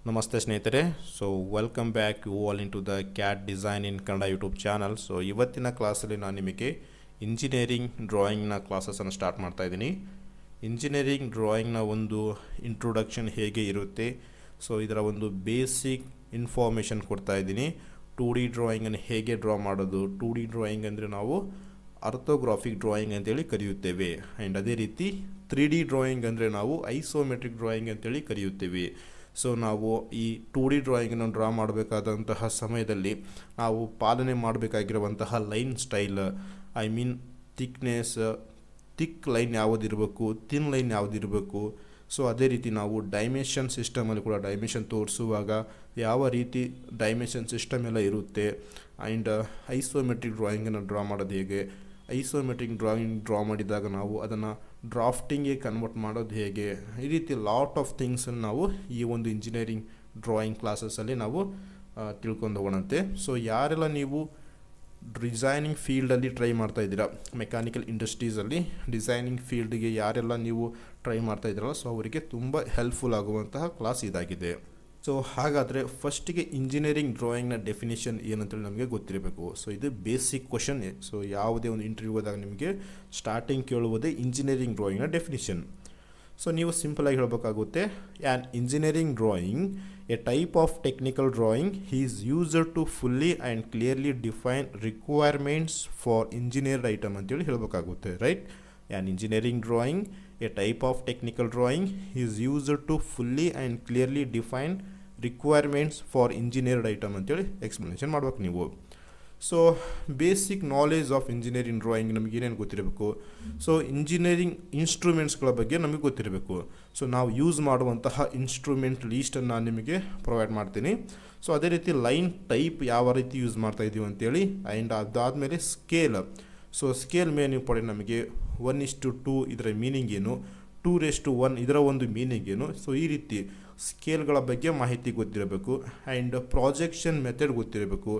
ನಮಸ್ತೆ ಸ್ನೇಹಿತರೆ. So welcome back you all into the CAD design in Kannada YouTube channel. So ಇವತ್ತಿನ ಕ್ಲಾಸಲ್ಲಿ ನಾನು ನಿಮಗೆ ಇಂಜಿನಿಯರಿಂಗ್ ಡ್ರಾಯಿಂಗ್ನ ಕ್ಲಾಸಸನ್ನು ಸ್ಟಾರ್ಟ್ ಮಾಡ್ತಾ ಇದ್ದೀನಿ. ಇಂಜಿನಿಯರಿಂಗ್ ಡ್ರಾಯಿಂಗ್ನ ಒಂದು ಇಂಟ್ರೊಡಕ್ಷನ್ ಹೇಗೆ ಇರುತ್ತೆ, ಸೊ ಇದರ ಒಂದು ಬೇಸಿಕ್ ಇನ್ಫಾರ್ಮೇಷನ್ ಕೊಡ್ತಾ ಇದ್ದೀನಿ. 2D ಡ್ರಾಯಿಂಗನ್ನು ಹೇಗೆ ಡ್ರಾ ಮಾಡೋದು, 2D ಡ್ರಾಯಿಂಗ್ ಅಂದರೆ ನಾವು ಆರ್ಥೋಗ್ರಾಫಿಕ್ ಡ್ರಾಯಿಂಗ್ ಅಂತೇಳಿ ಕರೆಯುತ್ತೇವೆ. ಆ್ಯಂಡ್ ಅದೇ ರೀತಿ 3D ಡ್ರಾಯಿಂಗ್ ಅಂದರೆ ನಾವು ಐಸೋಮೆಟ್ರಿಕ್ ಡ್ರಾಯಿಂಗ್ ಅಂತೇಳಿ ಕರೆಯುತ್ತೇವೆ. ಸೊ ನಾವು ಈ 2D ಡ್ರಾಯಿಂಗನ್ನು ಡ್ರಾ ಮಾಡಬೇಕಾದಂತಹ ಸಮಯದಲ್ಲಿ ನಾವು ಪಾಲನೆ ಮಾಡಬೇಕಾಗಿರುವಂತಹ line style, I mean thickness, thick line ಯಾವುದಿರಬೇಕು, ಥಿನ್ ಲೈನ್ ಯಾವುದಿರಬೇಕು. ಸೊ ಅದೇ ರೀತಿ ನಾವು ಡೈಮೆನ್ಷನ್ ಸಿಸ್ಟಮಲ್ಲಿ ಕೂಡ ಡೈಮೆನ್ಷನ್ ತೋರಿಸುವಾಗ ಯಾವ ರೀತಿ ಡೈಮೆನ್ಷನ್ ಸಿಸ್ಟಮ್ ಎಲ್ಲ ಇರುತ್ತೆ. ಆ್ಯಂಡ್ ಐಸೋಮೆಟ್ರಿಕ್ ಡ್ರಾಯಿಂಗನ್ನು ಡ್ರಾ ಮಾಡೋದು ಹೇಗೆ, ಐಸೋಮೆಟ್ರಿಕ್ ಡ್ರಾಯಿಂಗ್ ಡ್ರಾ ಮಾಡಿದಾಗ ನಾವು ಅದನ್ನು ಡ್ರಾಫ್ಟಿಂಗ್ಗೆ ಕನ್ವರ್ಟ್ ಮಾಡೋದು ಹೇಗೆ, ಈ ರೀತಿ ಲಾಟ್ ಆಫ್ ಥಿಂಗ್ಸನ್ನು ನಾವು ಈ ಒಂದು ಇಂಜಿನಿಯರಿಂಗ್ ಡ್ರಾಯಿಂಗ್ ಕ್ಲಾಸಸ್ಸಲ್ಲಿ ನಾವು ತಿಳ್ಕೊಂಡು ಹೋಗೋಣಂತೆ. ಸೊ ಯಾರೆಲ್ಲ ನೀವು ಡಿಸೈನಿಂಗ್ ಫೀಲ್ಡಲ್ಲಿ ಟ್ರೈ ಮಾಡ್ತಾ ಇದ್ದೀರಾ, ಮೆಕ್ಯಾನಿಕಲ್ ಇಂಡಸ್ಟ್ರೀಸಲ್ಲಿ ಡಿಸೈನಿಂಗ್ ಫೀಲ್ಡ್ಗೆ ಯಾರೆಲ್ಲ ನೀವು ಟ್ರೈ ಮಾಡ್ತಾ ಇದ್ದೀರಲ್ಲ, ಸೊ ಅವರಿಗೆ ತುಂಬ ಹೆಲ್ಪ್ಫುಲ್ ಆಗುವಂತಹ ಕ್ಲಾಸ್ ಇದಾಗಿದೆ. ಸೊ ಹಾಗಾದರೆ ಫಸ್ಟಿಗೆ ಇಂಜಿನಿಯರಿಂಗ್ ಡ್ರಾಯಿಂಗ್ನ ಡೆಫಿನೇಷನ್ ಏನಂತೇಳಿ ನಮಗೆ ಗೊತ್ತಿರಬೇಕು. ಸೊ ಇದು ಬೇಸಿಕ್ ಕ್ವಶನ್. ಸೊ ಯಾವುದೇ ಒಂದು ಇಂಟರ್ವ್ಯೂ ಹೋದಾಗ ನಿಮಗೆ ಸ್ಟಾರ್ಟಿಂಗ್ ಕೇಳುವುದೇ ಇಂಜಿನಿಯರಿಂಗ್ ಡ್ರಾಯಿಂಗ್ನ ಡೆಫಿನೇಷನ್. ಸೊ ನೀವು ಸಿಂಪಲಾಗಿ ಹೇಳಬೇಕಾಗುತ್ತೆ, an engineering drawing a type of technical drawing is used to fully and clearly define requirements for engineered item ಅಂತೇಳಿ ಹೇಳಬೇಕಾಗುತ್ತೆ. Right, an engineering drawing a type of technical drawing is used to fully and clearly define requirements for engineered item ಅಂತೇಳಿ explanation ಮಾಡ್ಬೇಕು ನೀವು. So basic knowledge of engineering drawing ನಮಗೆ ಏನೇನು ಗೊತ್ತಿರಬೇಕು. So engineering ಇನ್ಸ್ಟ್ರೂಮೆಂಟ್ಸ್ಗಳ ಬಗ್ಗೆ ನಮಗೆ ಗೊತ್ತಿರಬೇಕು. ಸೊ ನಾವು ಯೂಸ್ ಮಾಡುವಂತಹ ಇನ್ಸ್ಟ್ರೂಮೆಂಟ್ ಲೀಸ್ಟನ್ನು ನಾನು ನಿಮಗೆ ಪ್ರೊವೈಡ್ ಮಾಡ್ತೀನಿ. ಸೊ ಅದೇ ರೀತಿ ಲೈನ್ ಟೈಪ್ ಯಾವ ರೀತಿ ಯೂಸ್ ಮಾಡ್ತಾ ಇದ್ದೀವಿ ಅಂತೇಳಿ, ಆ್ಯಂಡ್ ಅದಾದಮೇಲೆ scale. So scale main important ನಮಗೆ. 1:2 ಇದರ ಮೀನಿಂಗ್ ಏನು, 2:1 ಇದರ ಒಂದು ಮೀನಿಂಗ್ ಏನು. ಸೊ ಈ ರೀತಿ ಸ್ಕೇಲ್ಗಳ ಬಗ್ಗೆ ಮಾಹಿತಿ ಗೊತ್ತಿರಬೇಕು. ಆ್ಯಂಡ್ ಪ್ರಾಜೆಕ್ಷನ್ ಮೆಥಡ್ ಗೊತ್ತಿರಬೇಕು.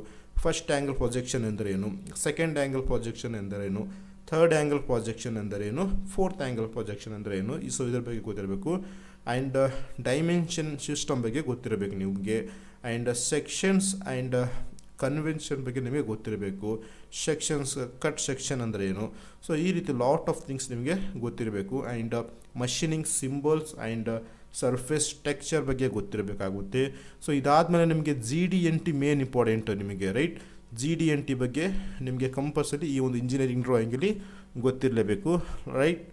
ಫಸ್ಟ್ ಆ್ಯಂಗಲ್ ಪ್ರೊಜೆಕ್ಷನ್ ಎಂದರೇನು, ಸೆಕೆಂಡ್ ಆ್ಯಂಗಲ್ ಪ್ರೊಜೆಕ್ಷನ್ ಎಂದರೇನು, ಥರ್ಡ್ ಆ್ಯಂಗಲ್ ಪ್ರೊಜೆಕ್ಷನ್ ಎಂದರೇನು, ಫೋರ್ತ್ ಆ್ಯಂಗಲ್ ಪ್ರೊಜೆಕ್ಷನ್ ಎಂದರೇನು. ಸೊ ಇದರ ಬಗ್ಗೆ ಗೊತ್ತಿರಬೇಕು. ಆ್ಯಂಡ್ ಡೈಮೆನ್ಷನ್ ಸಿಸ್ಟಮ್ ಬಗ್ಗೆ ಗೊತ್ತಿರಬೇಕು ನಿಮಗೆ. ಆ್ಯಂಡ್ ಸೆಕ್ಷನ್ಸ್ ಆ್ಯಂಡ್ ಕನ್ವೆನ್ಷನ್ ಬಗ್ಗೆ ನಿಮಗೆ ಗೊತ್ತಿರಬೇಕು. ಸೆಕ್ಷನ್ಸ್, ಕಟ್ ಸೆಕ್ಷನ್ ಅಂದರೆ ಏನು. ಸೊ ಈ ರೀತಿ ಲಾಟ್ ಆಫ್ ಥಿಂಗ್ಸ್ ನಿಮಗೆ ಗೊತ್ತಿರಬೇಕು. And machining symbols and surface texture ಬಗ್ಗೆ ಗೊತ್ತಿರಬೇಕಾಗುತ್ತೆ. ಸೊ ಇದಾದಮೇಲೆ ನಿಮಗೆ GD&T ಮೇನ್ ಇಂಪಾರ್ಟೆಂಟ್ ನಿಮಗೆ. ರೈಟ್, GD&T ಬಗ್ಗೆ ನಿಮಗೆ ಕಂಪಲ್ಸರಿ ಈ ಒಂದು ಇಂಜಿನಿಯರಿಂಗ್ ಡ್ರಾಯಿಂಗಲ್ಲಿ ಗೊತ್ತಿರಲೇಬೇಕು. ರೈಟ್,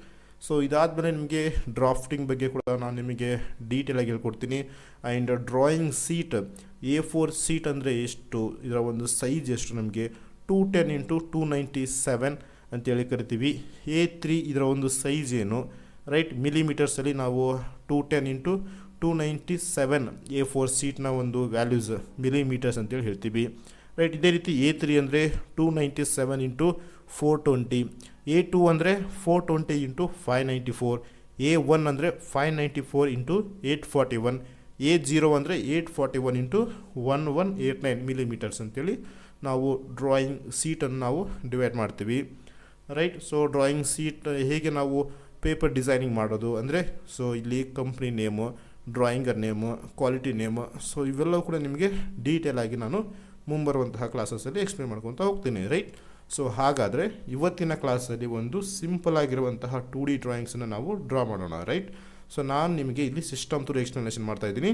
ಸೊ ಇದಾದಮೇಲೆ ನಿಮಗೆ ಡ್ರಾಫ್ಟಿಂಗ್ ಬಗ್ಗೆ ಕೂಡ ನಾನು ನಿಮಗೆ ಡೀಟೇಲಾಗಿ ಹೇಳ್ಕೊಡ್ತೀನಿ. And drawing seat, A4 seat ಅಂದರೆ ಎಷ್ಟು, ಇದರ ಒಂದು ಸೈಜ್ ಎಷ್ಟು ನಮಗೆ 210 × 297 ಅಂತೇಳಿ ಕರಿತೀವಿ. A3 ಇದರ ಒಂದು ಸೈಜ್ ಏನು. ರೈಟ್, ಮಿಲಿಮೀಟರ್ಸಲ್ಲಿ ನಾವು 210 × 297 A4 ಸೀಟ್ನ ಒಂದು ವ್ಯಾಲ್ಯೂಸ್ ಮಿಲಿಮೀಟರ್ಸ್ ಅಂತೇಳಿ ಹೇಳ್ತೀವಿ. ರೈಟ್, ಇದೇ ರೀತಿ A3 ಅಂದರೆ 297 × 420, A2 ಅಂದರೆ 420 × 594, A1 ಅಂದರೆ 594 × 841, A0 ಅಂದರೆ 841 × 1189 ಮಿಲಿಮೀಟರ್ಸ್ ಅಂತೇಳಿ ನಾವು ಡ್ರಾಯಿಂಗ್ ಸೀಟನ್ನು ನಾವು ಡಿವೈಡ್ ಮಾಡ್ತೀವಿ. ರೈಟ್, ಸೊ ಡ್ರಾಯಿಂಗ್ ಸೀಟ್ ಹೇಗೆ ನಾವು ಪೇಪರ್ ಡಿಸೈನಿಂಗ್ ಮಾಡೋದು ಅಂದರೆ, ಸೊ ಇಲ್ಲಿ ಕಂಪ್ನಿ ನೇಮು, ಡ್ರಾಯಿಂಗರ್ ನೇಮು, ಕ್ವಾಲಿಟಿ ನೇಮು, ಸೊ ಇವೆಲ್ಲವೂ ಕೂಡ ನಿಮಗೆ ಡೀಟೇಲಾಗಿ ನಾನು ಮುಂಬರುವಂತಹ ಕ್ಲಾಸಸ್ಸಲ್ಲಿ ಎಕ್ಸ್ಪ್ಲೇನ್ ಮಾಡ್ಕೊತಾ ಹೋಗ್ತೀನಿ. ರೈಟ್, ಸೊ ಹಾಗಾದರೆ ಇವತ್ತಿನ ಕ್ಲಾಸಲ್ಲಿ ಒಂದು ಸಿಂಪಲ್ ಆಗಿರುವಂತಹ 2D ಡ್ರಾಯಿಂಗ್ಸನ್ನು ನಾವು ಡ್ರಾ ಮಾಡೋಣ. ರೈಟ್, ಸೊ ನಾನು ನಿಮಗೆ ಇಲ್ಲಿ ಸಿಸ್ಟಮ್ ಥ್ರೂ ಎಕ್ಸ್ಪ್ಲನೇಷನ್ ಮಾಡ್ತಾಯಿದ್ದೀನಿ.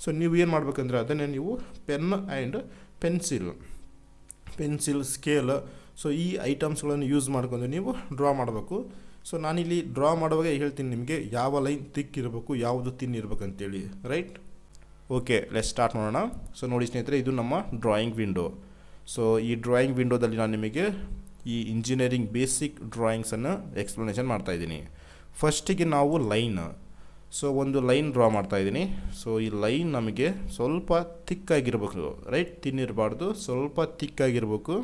ಸೊ ನೀವು ಏನು ಮಾಡಬೇಕಂದ್ರೆ ಅದನ್ನೇ ನೀವು pen and pencil, scale, so ಈ ಐಟಮ್ಸ್ಗಳನ್ನು ಯೂಸ್ ಮಾಡ್ಕೊಂಡು ನೀವು ಡ್ರಾ ಮಾಡಬೇಕು. ಸೊ ನಾನಿಲ್ಲಿ ಡ್ರಾ ಮಾಡುವಾಗ ಹೇಳ್ತೀನಿ ನಿಮಗೆ ಯಾವ ಲೈನ್ ತಿಕ್ ಇರಬೇಕು, ಯಾವುದು ತಿನ್ ಇರಬೇಕು ಅಂತೇಳಿ. ರೈಟ್, ಓಕೆ, ಲೆಟ್ಸ್ ಸ್ಟಾರ್ಟ್ ಮಾಡೋಣ. ಸೊ ನೋಡಿ ಸ್ನೇಹಿತರೆ, ಇದು ನಮ್ಮ ಡ್ರಾಯಿಂಗ್ ವಿಂಡೋ. ಸೊ ಈ ಡ್ರಾಯಿಂಗ್ ವಿಂಡೋದಲ್ಲಿ ನಾನು ನಿಮಗೆ ಈ ಇಂಜಿನಿಯರಿಂಗ್ ಬೇಸಿಕ್ ಡ್ರಾಯಿಂಗ್ಸನ್ನು ಎಕ್ಸ್ಪ್ಲನೇಷನ್ ಮಾಡ್ತಾಯಿದ್ದೀನಿ. ಫಸ್ಟಿಗೆ ನಾವು ಲೈನ್, ಸೊ ಒಂದು ಲೈನ್ ಡ್ರಾ ಮಾಡ್ತಾಯಿದ್ದೀನಿ. ಸೊ ಈ ಲೈನ್ ನಮಗೆ ಸ್ವಲ್ಪ ತಿಕ್ಕಾಗಿರ್ಬೇಕು. ರೈಟ್, ತಿನ್ನಿರಬಾರ್ದು, ಸ್ವಲ್ಪ ತಿಕ್ಕಾಗಿರ್ಬೇಕು.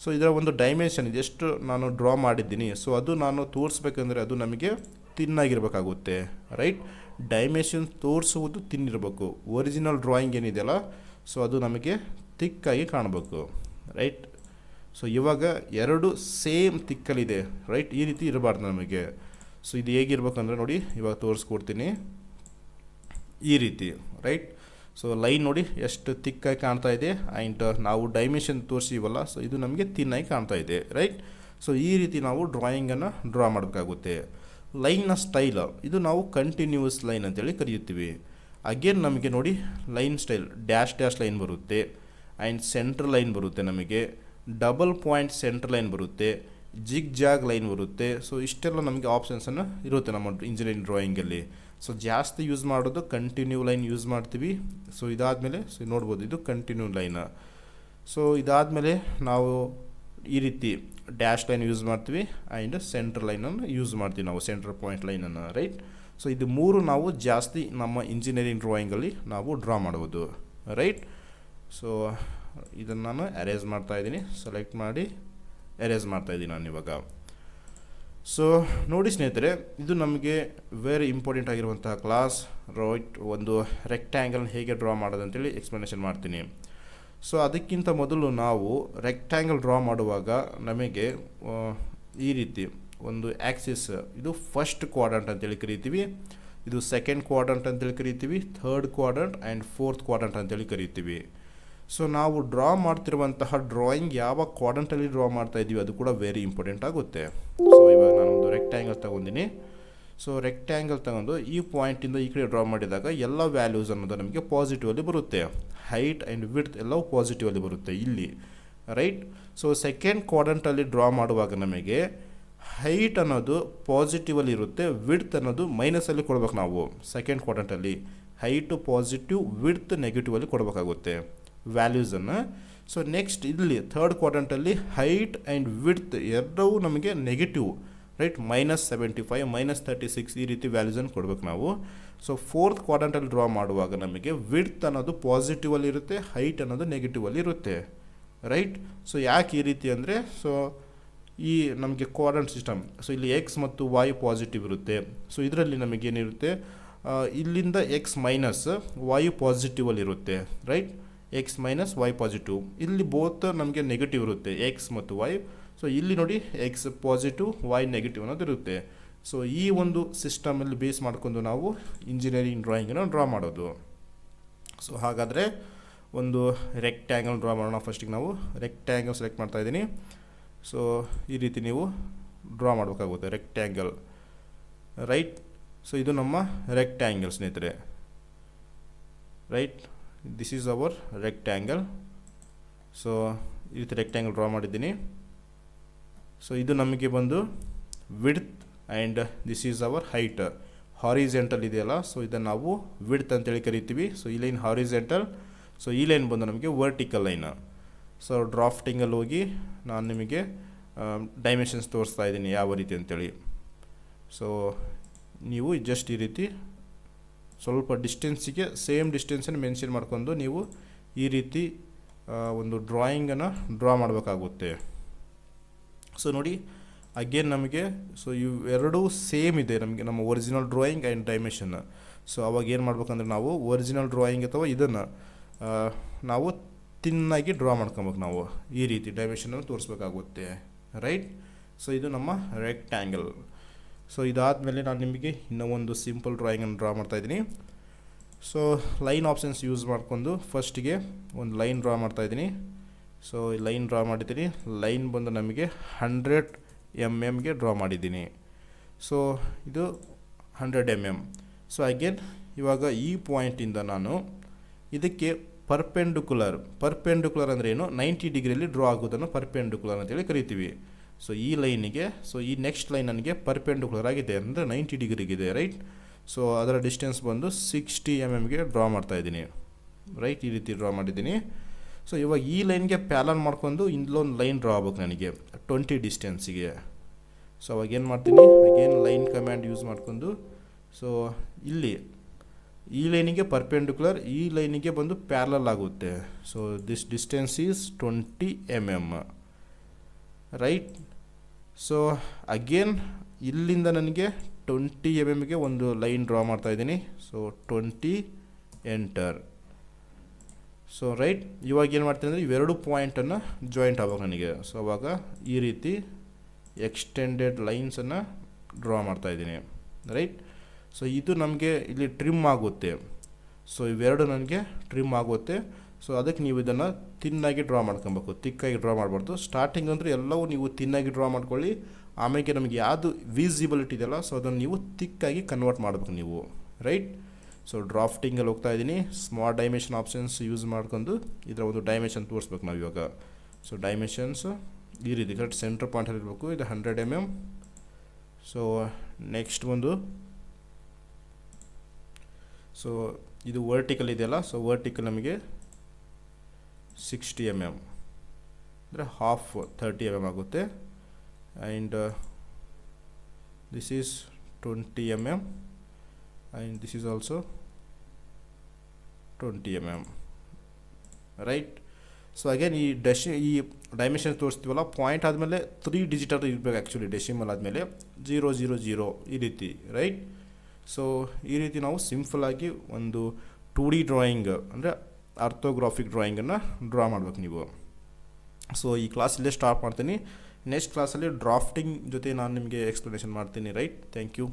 ಸೊ ಇದರ ಒಂದು ಡೈಮೆನ್ಷನ್ ಇದೆಷ್ಟು ನಾನು ಡ್ರಾ ಮಾಡಿದ್ದೀನಿ, ಸೊ ಅದು ನಾನು ತೋರಿಸ್ಬೇಕಂದ್ರೆ ಅದು ನಮಗೆ ತಿನ್ನಾಗಿರ್ಬೇಕಾಗುತ್ತೆ. ರೈಟ್, ಡೈಮೆನ್ಷನ್ ತೋರಿಸುವುದು ತಿನ್ನಿರಬೇಕು. ಒರಿಜಿನಲ್ ಡ್ರಾಯಿಂಗ್ ಏನಿದೆಯಲ್ಲ, ಸೊ ಅದು ನಮಗೆ ತಿಕ್ಕಾಗಿ ಕಾಣಬೇಕು. ರೈಟ್, ಸೊ ಇವಾಗ ಎರಡು ಸೇಮ್ ತಿಕ್ಕಲ್ಲಿದೆ. ರೈಟ್, ಈ ರೀತಿ ಇರಬಾರ್ದು ನಮಗೆ. ಸೊ ಇದು ಹೇಗಿರ್ಬೇಕಂದ್ರೆ ನೋಡಿ, ಇವಾಗ ತೋರಿಸ್ಕೊಡ್ತೀನಿ ಈ ರೀತಿ. ರೈಟ್, ಸೊ ಲೈನ್ ನೋಡಿ ಎಷ್ಟು ತಿಕ್ಕಾಗಿ ಕಾಣ್ತಾ ಇದೆ ಆ್ಯಂಡ್ ನಾವು ಡೈಮೆನ್ಷನ್ ತೋರಿಸಿವಲ್ಲ, ಸೊ ಇದು ನಮಗೆ ತಿನ್ನಾಗಿ ಕಾಣ್ತಾ ಇದೆ, ರೈಟ್. ಸೊ ಈ ರೀತಿ ನಾವು ಡ್ರಾಯಿಂಗನ್ನು ಡ್ರಾ ಮಾಡಬೇಕಾಗುತ್ತೆ. ಲೈನ್ನ ಸ್ಟೈಲ್ ಇದು ನಾವು ಕಂಟಿನ್ಯೂಸ್ ಲೈನ್ ಅಂತೇಳಿ ಕರೆಯುತ್ತೀವಿ. ಅಗೇನ್ ನಮಗೆ ನೋಡಿ ಲೈನ್ ಸ್ಟೈಲ್ ಡ್ಯಾಶ್ ಲೈನ್ ಬರುತ್ತೆ, ಆ್ಯಂಡ್ ಸೆಂಟ್ರ್ ಲೈನ್ ಬರುತ್ತೆ, ನಮಗೆ ಡಬಲ್ ಪಾಯಿಂಟ್ ಸೆಂಟ್ರ್ ಲೈನ್ ಬರುತ್ತೆ, ಜಿಗ್ ಜಾಗ್ ಲೈನ್ ಬರುತ್ತೆ. ಸೊ ಇಷ್ಟೆಲ್ಲ ನಮಗೆ ಆಪ್ಷನ್ಸನ್ನು ಇರುತ್ತೆ ನಮ್ಮ ಇಂಜಿನಿಯರಿಂಗ್ ಡ್ರಾಯಿಂಗಲ್ಲಿ. ಸೊ ಜಾಸ್ತಿ ಯೂಸ್ ಮಾಡೋದು ಕಂಟಿನ್ಯೂ ಲೈನ್ ಯೂಸ್ ಮಾಡ್ತೀವಿ. ಸೊ ಇದಾದಮೇಲೆ ನೋಡ್ಬೋದು ಇದು ಕಂಟಿನ್ಯೂ ಲೈನ್. ಸೊ ಇದಾದಮೇಲೆ ನಾವು ಈ ರೀತಿ ಡ್ಯಾಶ್ ಲೈನ್ ಯೂಸ್ ಮಾಡ್ತೀವಿ ಆ್ಯಂಡ್ ಸೆಂಟ್ರ್ ಲೈನನ್ನು ಯೂಸ್ ಮಾಡ್ತೀವಿ ನಾವು, ಸೆಂಟ್ರ್ ಪಾಯಿಂಟ್ ಲೈನನ್ನು, ರೈಟ್. ಸೊ ಇದು ಮೂರು ನಾವು ಜಾಸ್ತಿ ನಮ್ಮ ಇಂಜಿನಿಯರಿಂಗ್ ಡ್ರಾಯಿಂಗಲ್ಲಿ ನಾವು ಡ್ರಾ ಮಾಡ್ಬೋದು, ರೈಟ್. ಸೊ ಇದನ್ನು ನಾನು ಅರೇಂಜ್ ಮಾಡ್ತಾಯಿದ್ದೀನಿ, ಸೆಲೆಕ್ಟ್ ಮಾಡಿ ಅರೇಂಜ್ ಮಾಡ್ತಾಯಿದ್ದೀನಿ ನಾನು ಇವಾಗ. ಸೊ ನೋಡಿ ಸ್ನೇಹಿತರೆ, ಇದು ನಮಗೆ ವೆರಿ ಇಂಪಾರ್ಟೆಂಟ್ ಆಗಿರುವಂತಹ ಕ್ಲಾಸ್, ರೈಟ್. ಒಂದು ರೆಕ್ಟ್ಯಾಂಗಲ್ ಹೇಗೆ ಡ್ರಾ ಮಾಡೋದು ಅಂತೇಳಿ ಎಕ್ಸ್ಪ್ಲನೇಷನ್ ಮಾಡ್ತೀನಿ. ಸೊ ಅದಕ್ಕಿಂತ ಮೊದಲು ನಾವು ರೆಕ್ಟ್ಯಾಂಗಲ್ ಡ್ರಾ ಮಾಡುವಾಗ ನಮಗೆ ಈ ರೀತಿ ಒಂದು ಆ್ಯಕ್ಸಿಸ್, ಇದು ಫಸ್ಟ್ ಕ್ವಾಡ್ರಂಟ್ ಅಂತೇಳಿ ಕರಿತೀವಿ, ಇದು ಸೆಕೆಂಡ್ ಕ್ವಾಡ್ರಂಟ್ ಅಂತೇಳಿ ಕರಿತೀವಿ, third quadrant and fourth quadrant ಅಂತೇಳಿ ಕರಿತೀವಿ. ಸೊ ನಾವು ಡ್ರಾ ಮಾಡ್ತಿರುವಂತಹ ಡ್ರಾಯಿಂಗ್ ಯಾವ ಕ್ವಾಡ್ರಂಟಲ್ಲಿ ಡ್ರಾ ಮಾಡ್ತಾ ಇದ್ದೀವಿ ಅದು ಕೂಡ ವೆರಿ ಇಂಪಾರ್ಟೆಂಟ್ ಆಗುತ್ತೆ. ಸೊ ಇವಾಗ ನಾನೊಂದು ರೆಕ್ಟ್ಯಾಂಗಲ್ ತಗೊಂಡಿನಿ. ಸೊ ರೆಕ್ಟ್ಯಾಂಗಲ್ ತಗೊಂಡು ಈ ಪಾಯಿಂಟಿಂದ ಈ ಕಡೆ ಡ್ರಾ ಮಾಡಿದಾಗ ಎಲ್ಲ ವ್ಯಾಲ್ಯೂಸ್ ಅನ್ನೋದು ನಮಗೆ ಪಾಸಿಟಿವಲ್ಲಿ ಬರುತ್ತೆ, ಹೈಟ್ ಆ್ಯಂಡ್ ವಿಡ್ತ್ ಎಲ್ಲವೂ ಪಾಸಿಟಿವಲ್ಲಿ ಬರುತ್ತೆ ಇಲ್ಲಿ, ರೈಟ್. ಸೊ ಸೆಕೆಂಡ್ ಕ್ವಾಡ್ರಂಟಲ್ಲಿ ಡ್ರಾ ಮಾಡುವಾಗ ನಮಗೆ ಹೈಟ್ ಅನ್ನೋದು ಪಾಸಿಟಿವಲ್ಲಿ ಇರುತ್ತೆ, ವಿಡ್ತ್ ಅನ್ನೋದು ಮೈನಸಲ್ಲಿ ಕೊಡ್ಬೇಕು ನಾವು. ಸೆಕೆಂಡ್ ಕ್ವಾಡ್ರಂಟಲ್ಲಿ ಹೈಟು ಪಾಸಿಟಿವ್, ವಿಡ್ತ್ ನೆಗೆಟಿವಲ್ಲಿ ಕೊಡಬೇಕಾಗುತ್ತೆ ವ್ಯಾಲ್ಯೂಸನ್ನು. ಸೊ ನೆಕ್ಸ್ಟ್ ಇಲ್ಲಿ ಥರ್ಡ್ ಕ್ವಾಡ್ರಂಟಲ್ಲಿ ಹೈಟ್ ಆ್ಯಂಡ್ ವಿಡ್ತ್ ಎರಡೂ ನಮಗೆ ನೆಗೆಟಿವ್, ರೈಟ್, -75, -36 ಈ ರೀತಿ ವ್ಯಾಲ್ಯೂಸನ್ನು ಕೊಡಬೇಕು ನಾವು. ಸೊ ಫೋರ್ತ್ ಕ್ವಾಡ್ರಂಟಲ್ಲಿ ಡ್ರಾ ಮಾಡುವಾಗ ನಮಗೆ ವಿಡ್ತ್ ಅನ್ನೋದು ಪಾಸಿಟಿವಲ್ಲಿ ಇರುತ್ತೆ, ಹೈಟ್ ಅನ್ನೋದು ನೆಗೆಟಿವಲ್ಲಿ ಇರುತ್ತೆ, ರೈಟ್. ಸೊ ಯಾಕೆ ಈ ರೀತಿ ಅಂದರೆ, ಸೊ ಈ ನಮಗೆ ಕ್ವಾಡ್ರಂಟ್ ಸಿಸ್ಟಮ್, ಸೊ ಇಲ್ಲಿ ಎಕ್ಸ್ ಮತ್ತು ವೈ ಪಾಸಿಟಿವ್ ಇರುತ್ತೆ. ಸೊ ಇದರಲ್ಲಿ ನಮಗೇನಿರುತ್ತೆ, ಇಲ್ಲಿಂದ ಎಕ್ಸ್ ಮೈನಸ್ ವೈ ಪಾಸಿಟಿವಲ್ಲಿ ಇರುತ್ತೆ, right. X minus Y positive, ಇಲ್ಲಿ ಬೋತ್ ನಮಗೆ ನೆಗೆಟಿವ್ ಇರುತ್ತೆ, ಎಕ್ಸ್ ಮತ್ತು ವೈ. ಸೊ ಇಲ್ಲಿ ನೋಡಿ ಎಕ್ಸ್ ಪಾಸಿಟಿವ್, ವೈ ನೆಗೆಟಿವ್ ಅನ್ನೋದು ಇರುತ್ತೆ. ಸೊ ಈ ಒಂದು ಸಿಸ್ಟಮಲ್ಲಿ ಬೇಸ್ ಮಾಡಿಕೊಂಡು ನಾವು ಇಂಜಿನಿಯರಿಂಗ್ ಡ್ರಾಯಿಂಗನ್ನು ಡ್ರಾ ಮಾಡೋದು. ಸೊ ಹಾಗಾದರೆ ಒಂದು ರೆಕ್ಟ್ಯಾಂಗಲ್ ಡ್ರಾ ಮಾಡೋಣ. ಫಸ್ಟಿಗೆ ನಾವು ರೆಕ್ಟ್ಯಾಂಗಲ್ ಸೆಲೆಕ್ಟ್ ಮಾಡ್ತಾಯಿದ್ದೀನಿ. ಸೊ ಈ ರೀತಿ ನೀವು ಡ್ರಾ ಮಾಡಬೇಕಾಗುತ್ತೆ ರೆಕ್ಟ್ಯಾಂಗಲ್, ರೈಟ್. ಸೊ ಇದು ನಮ್ಮ ರೆಕ್ಟ್ಯಾಂಗಲ್ ಸ್ನೇಹಿತರೆ, right. This is our rectangle. So ಈ ರೀತಿ ರೆಕ್ಟ್ಯಾಂಗಲ್ ಡ್ರಾ ಮಾಡಿದ್ದೀನಿ. ಸೊ ಇದು ನಮಗೆ ಬಂದು width and this is our height. Horizontal ಇದೆಯಲ್ಲ, ಸೊ ಇದನ್ನು ನಾವು ವಿಡ್ತ್ ಅಂತೇಳಿ ಕರಿತೀವಿ. ಸೊ ಈ ಲೈನ್ ಹಾರಿಜೆಂಟಲ್, ಸೊ ಈ ಲೈನ್ ಬಂದು ನಮಗೆ ವರ್ಟಿಕಲ್ ಲೈನ್. ಸೊ ಡ್ರಾಫ್ಟಿಂಗಲ್ಲಿ ಹೋಗಿ ನಾನು ನಿಮಗೆ ಡೈಮೆನ್ಷನ್ಸ್ ತೋರಿಸ್ತಾ ಇದ್ದೀನಿ ಯಾವ ರೀತಿ ಅಂತೇಳಿ. ಸೊ ನೀವು ಜಸ್ಟ್ ಈ ರೀತಿ ಸ್ವಲ್ಪ ಡಿಸ್ಟೆನ್ಸಿಗೆ ಸೇಮ್ ಡಿಸ್ಟೆನ್ಸನ್ನು ಮೆನ್ಷನ್ ಮಾಡ್ಕೊಂಡು ನೀವು ಈ ರೀತಿ ಒಂದು ಡ್ರಾಯಿಂಗನ್ನು ಡ್ರಾ ಮಾಡಬೇಕಾಗುತ್ತೆ. ಸೊ ನೋಡಿ ಅಗೇನ್ ನಮಗೆ ಸೊ ಇವೆರಡೂ ಸೇಮ್ ಇದೆ ನಮಗೆ, ನಮ್ಮ original drawing and dimension. So ಅವಾಗ ಏನು ಮಾಡ್ಬೇಕಂದ್ರೆ ನಾವು ಒರಿಜಿನಲ್ ಡ್ರಾಯಿಂಗ್ ಅಥವಾ ಇದನ್ನು ನಾವು ತಿನ್ನಾಗಿ ಡ್ರಾ ಮಾಡ್ಕೊಬೇಕು, ನಾವು ಈ ರೀತಿ ಡೈಮೆನ್ಷನನ್ನು ತೋರಿಸ್ಬೇಕಾಗುತ್ತೆ, ರೈಟ್. ಸೊ ಇದು ನಮ್ಮ ರೆಕ್ಟ್ಯಾಂಗಲ್. ಸೊ ಇದಾದಮೇಲೆ ನಾನು ನಿಮಗೆ ಇನ್ನೂ ಒಂದು ಸಿಂಪಲ್ ಡ್ರಾಯಿಂಗನ್ನು ಡ್ರಾ ಮಾಡ್ತಾಯಿದ್ದೀನಿ. ಸೊ ಲೈನ್ ಆಪ್ಷನ್ಸ್ ಯೂಸ್ ಮಾಡಿಕೊಂಡು ಫಸ್ಟಿಗೆ ಒಂದು ಲೈನ್ ಡ್ರಾ ಮಾಡ್ತಾಯಿದ್ದೀನಿ. ಸೊ ಲೈನ್ ಡ್ರಾ ಮಾಡಿದ್ದೀನಿ. ಲೈನ್ ಬಂದು ನಮಗೆ 100 mm ಡ್ರಾ ಮಾಡಿದ್ದೀನಿ. ಸೊ ಇದು 100 mm. ಸೊ ಅಗೇನ್ ಇವಾಗ ಈ ಪಾಯಿಂಟಿಂದ ನಾನು ಇದಕ್ಕೆ ಪರ್ಪೆಂಡಿಕ್ಯುಲರ್ ಅಂದರೆ ಏನು, 90 ಡಿಗ್ರಿಯಲ್ಲಿ ಡ್ರಾ ಆಗೋದನ್ನು ಪರ್ಪೆಂಡಿಕ್ಯುಲರ್ ಅಂತೇಳಿ ಕರಿತೀವಿ. ಸೊ ಈ ಲೈನಿಗೆ, ಸೊ ಈ ನೆಕ್ಸ್ಟ್ ಲೈನ್ ನನಗೆ ಪರ್ಪೆಂಡಿಕ್ಯುಲರ್ ಆಗಿದೆ ಅಂದರೆ 90 ಡಿಗ್ರಿಗಿದೆ, ರೈಟ್. ಸೊ ಅದರ ಡಿಸ್ಟೆನ್ಸ್ ಬಂದು 60 mm ಡ್ರಾ ಮಾಡ್ತಾಯಿದ್ದೀನಿ, ರೈಟ್. ಈ ರೀತಿ ಡ್ರಾ ಮಾಡಿದ್ದೀನಿ. ಸೊ ಇವಾಗ ಈ ಲೈನ್ಗೆ ಪ್ಯಾರಲಲ್ ಮಾಡ್ಕೊಂಡು ಇಲ್ಲೊಂದು ಲೈನ್ ಡ್ರಾ ಆಗ್ಬೇಕು ನನಗೆ 20 ಡಿಸ್ಟೆನ್ಸಿಗೆ. ಸೊ ಅವಾಗ ಏನು ಮಾಡ್ತೀನಿ, ಅಗೇನ್ ಲೈನ್ ಕಮ್ಯಾಂಡ್ ಯೂಸ್ ಮಾಡಿಕೊಂಡು ಸೊ ಇಲ್ಲಿ ಈ ಲೈನಿಗೆ ಪರ್ಪೆಂಡಿಕ್ಯುಲರ್, ಈ ಲೈನಿಗೆ ಬಂದು ಪ್ಯಾರಲಲ್ ಆಗುತ್ತೆ. So this distance is 20 mm, right. So again ಇಲ್ಲಿಂದ ನನಗೆ 20 mm ಒಂದು ಲೈನ್ ಡ್ರಾ ಮಾಡ್ತಾಯಿದ್ದೀನಿ. So 20 enter. ಸೊ ರೈಟ್, ಇವಾಗ ಏನು ಮಾಡ್ತೀನಿ ಅಂದರೆ ಇವೆರಡು ಪಾಯಿಂಟನ್ನು ಜಾಯಿಂಟ್ ಆವಾಗ ನನಗೆ. ಸೊ ಅವಾಗ ಈ ರೀತಿ ಎಕ್ಸ್ಟೆಂಡೆಡ್ ಲೈನ್ಸನ್ನು ಡ್ರಾ ಮಾಡ್ತಾಯಿದ್ದೀನಿ, ರೈಟ್. ಸೊ ಇದು ನಮಗೆ ಇಲ್ಲಿ ಟ್ರಿಮ್ ಆಗುತ್ತೆ. ಸೊ ಇವೆರಡು ನನಗೆ ಟ್ರಿಮ್ ಆಗುತ್ತೆ. ಸೊ ಅದಕ್ಕೆ ನೀವು ಇದನ್ನು ತಿನ್ನಾಗಿ ಡ್ರಾ ಮಾಡ್ಕೊಬೇಕು, ತಿಕ್ಕಾಗಿ ಡ್ರಾ ಮಾಡಬಾರ್ದು. ಸ್ಟಾರ್ಟಿಂಗ್ ಅಂದರೆ ಎಲ್ಲವೂ ನೀವು ತಿನ್ನಾಗಿ ಡ್ರಾ ಮಾಡ್ಕೊಳ್ಳಿ. ಆಮೇಲೆ ನಮಗೆ ಯಾವುದು ವಿಸಿಬಿಲಿಟಿ ಇದೆಯಲ್ಲ, ಸೊ ಅದನ್ನು ನೀವು ತಿಕ್ಕಾಗಿ ಕನ್ವರ್ಟ್ ಮಾಡಬೇಕು ನೀವು, ರೈಟ್. ಸೊ ಡ್ರಾಫ್ಟಿಂಗಲ್ಲಿ ಹೋಗ್ತಾ ಇದ್ದೀನಿ. ಸ್ಮಾರ್ಟ್ ಡೈಮೆನ್ಷನ್ ಆಪ್ಷನ್ಸ್ ಯೂಸ್ ಮಾಡ್ಕೊಂಡು ಇದರ ಒಂದು ಡೈಮೆನ್ಷನ್ ತೋರಿಸ್ಬೇಕು ನಾವು ಇವಾಗ. ಸೊ ಡೈಮೆನ್ಷನ್ಸ್ ಈ ರೀತಿ ಕರೆಕ್ಟ್ ಸೆಂಟ್ರ್ ಪಾಯಿಂಟಲ್ಲಿ ಇರಬೇಕು. ಇದು 100 mm. ಸೊ ನೆಕ್ಸ್ಟ್ ಒಂದು, ಸೊ ಇದು ವರ್ಟಿಕಲ್ ಇದೆಯಲ್ಲ, ಸೊ ವರ್ಟಿಕಲ್ ನಮಗೆ 60 mm ಅಂದರೆ ಹಾಫ್ 30 mm ಆಗುತ್ತೆ. And this is 20 mm and this is also 20 mm, right. So again ಈ ಡೈಮೆನ್ಷನ್ ತೋರಿಸ್ತೀವಲ್ಲ, ಪಾಯಿಂಟ್ ಆದಮೇಲೆ 3 ಡಿಜಿಟಲ್ ಇರಬೇಕು ಆ್ಯಕ್ಚುಲಿ, ಡೆಸಿಮಲ್ ಆದಮೇಲೆ 000 ಈ ರೀತಿ, ರೈಟ್. ಸೊ ಈ ರೀತಿ ನಾವು ಸಿಂಪಲ್ಲಾಗಿ ಒಂದು 2D ಡ್ರಾಯಿಂಗ್ ಅಂದರೆ ಆರ್ಥೋಗ್ರಾಫಿಕ್ ಡ್ರಾಯಿಂಗನ್ನು ಡ್ರಾ ಮಾಡ್ಬೇಕು ನೀವು. ಸೊ ಈ ಕ್ಲಾಸ್ ಇಲ್ಲೇ ಸ್ಟಾರ್ಟ್ ಮಾಡ್ತೀನಿ. ನೆಕ್ಸ್ಟ್ ಕ್ಲಾಸಲ್ಲಿ ಡ್ರಾಫ್ಟಿಂಗ್ ಜೊತೆ ನಾನು ನಿಮಗೆ ಎಕ್ಸ್ಪ್ಲನೇಷನ್ ಮಾಡ್ತೀನಿ, ರೈಟ್. Thank you.